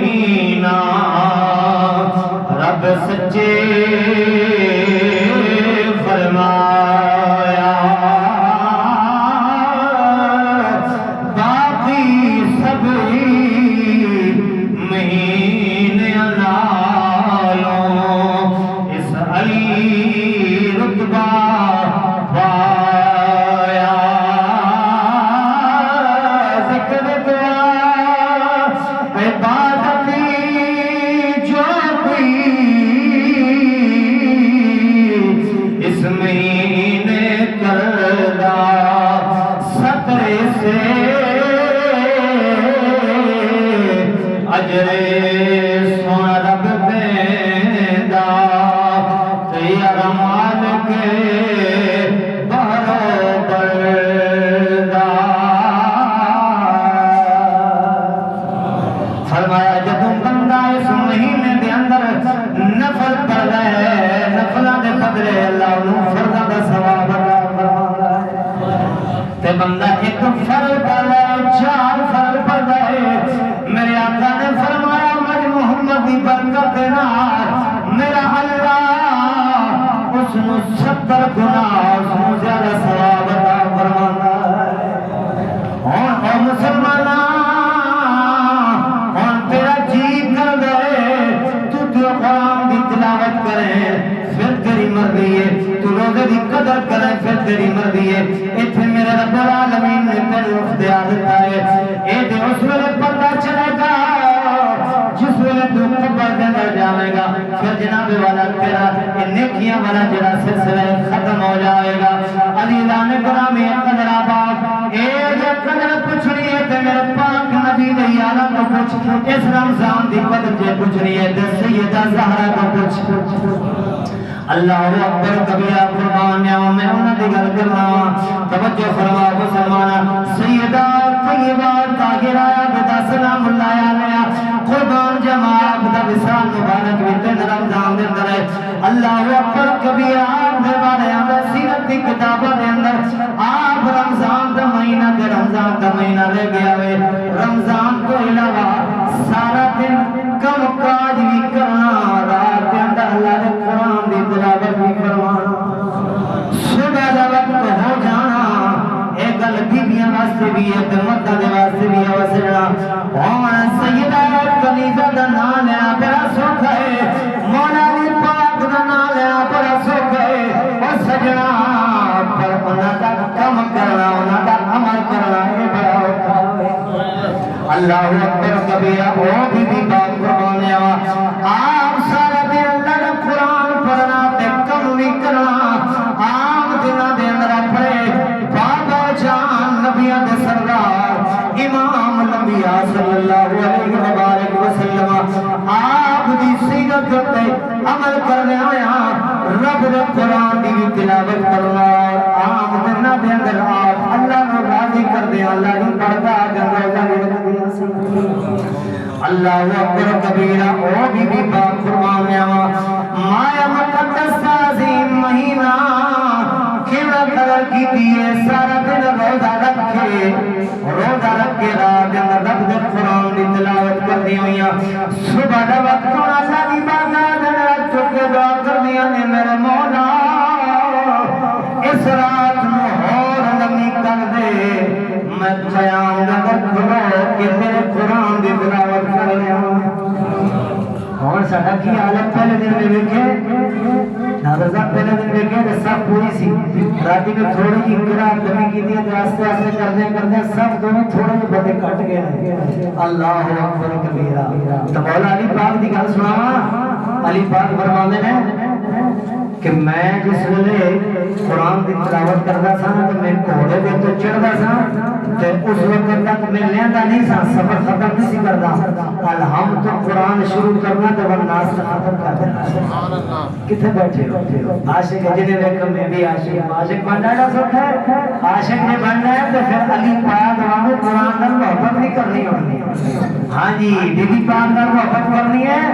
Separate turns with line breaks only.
مہینہ رب سچے فرمایا باقی سب مہینے نالوں اس علی رتبہ پایا ذکر دعا عبادتی جو بھی اس مہینے کردہ سطر سے اجر سونا رب دیندہ تیار مالک برابر دا فرمایا جدوں بندہ اس مہینے دے اندر نفل پڑھدا ہے نفلاں دے بدلے اللہ انہوں فرضاں دا ثواب عطا فرماتا ہے تے بندہ ایک فرض پڑھدا ہے چار فرض پڑھدا ہے میرے آقا نے فرمایا مجھ محمد کی برکت دینا میرا اللہ اس نے 70 گناہ اس نے زیادہ ثواب عطا فرماتا ہے اور مسلمانہ اور تیرا جی کر گئے تو قرآن کی تلاوت کرے پھر تیری مرضی ہے تو روزے کی قدر کرے پھر تیری مرضی ہے اتنے میرے رب العالمین نے تیرے اختیار دیتا ہے اے دے اس ویلے پتہ چلے گا جس ویلے تو قبر کے اندر جائے گا پھر جناب والا تیرا نیکیاں والا جڑا سلسلہ ختم ہو جائے گا عزیزان گرامی قدر آباد اے جو قدر پوچھنی ہے تے میرے پاک نبی نے یارہ کو پوچھ اس رمضان دی قدر جے پوچھنی ہے تے سیدہ زہرا کو پوچھ اللہ اکبر کبیرہ قربان نعم میں انہاں دی گل کرنا توجہ فرما مسلمانہ سیدہ طیبہ طاہرہ دا سلام اللہ علیہ قربان جماعت دا وصال مبارک ویتن رمضان دے اندر ہے اللہ اکبر کبیرہ دے بارے اندر سیرت دی کتابہ دے اندر آپ رمضان دا مہینہ رہ گیا ہے رمضان کو علاوہ سارا دن کم کاج بھی کرنا رات کے اندر اللہ نے قرآن دی تلاوت بھی فرمانا صبح دا وقت ہو جانا ایک گل بیبیاں واسطے بھی ہے تے مرداں دے واسطے بھی ہے وسنا اور سیدہ کنیزہ دا نام لینا بڑا سوکھا ہے مولا علی پاک دا نام لینا بڑا سوکھا ہے اور سجنا پر انہاں دا کم کرنا انہاں دا عمل کرنا یہ بڑا اوکھا ہے اللہ اکبر کبیرہ او بی بات قربانے آپ سارا دن اللہ کا قرآن پڑھنا تے کم بھی کرنا عام دنوں دے اندر پڑھے بابا جان نبیوں دے سردار امام الانبیاء صلی اللہ علیہ وآلہ وسلم آپ دی سیرت تے عمل کرنے آیا رب دے قرآن دی تلاوت کرنا عام دنوں دے اندر آپ اللہ کو راضی کر دے اللہ کی پڑھتا اللہ اکبر کبیرہ او بی پاک فرمایا مایا مقدس عظیم مہینہ کیڑا قدر کی دیئے سارا دن روزہ رکھے رات رب دے قرآن دی تلاوت کر دی ہوئیاں صبح دا وقت اللہ دی بازار دن چکے دعا کر دیا نے میرے مولا اس رات میں اور لمحی کر دے میں قیام نظر کھلو کہ تیرے قرآن دی تلاوت کر لیا اور سڑا کی حالت پہلے دن میں دیکھے ناظر صاحب پہلے دن دیکھے کہ سب پوری سی راتی میں تھوڑی ہی قرآن کمی کی دیئے تو آستے آستے کردے سب دونوں تھوڑے ہی بڑے کٹ گئے اللہ اکبر کبیرہ تو مولا علی پاک دی گل سنا علی پاک فرماندے ہیں کہ میں جس ویلے قرآن دی تلاوت کردا سا تے میں گھوڑے دے تو چڑھدا سا تے اس وقت تک میں لیندا نہیں سا سفر ختم نہیں سی کردا الحم تو قرآن شروع کرنا تے والناس ختم کر دینا سبحان اللہ کتے بیٹھے ہو عاشق جنے دیکھو میں بھی عاشق بننا ہے سوچا ہے عاشق نے بننا ہے تو پھر علی پاک وانگو قرآن نال محبت نہیں کرنی ہونی ہاں جی بی بی پاک نال محبت کرنی ہے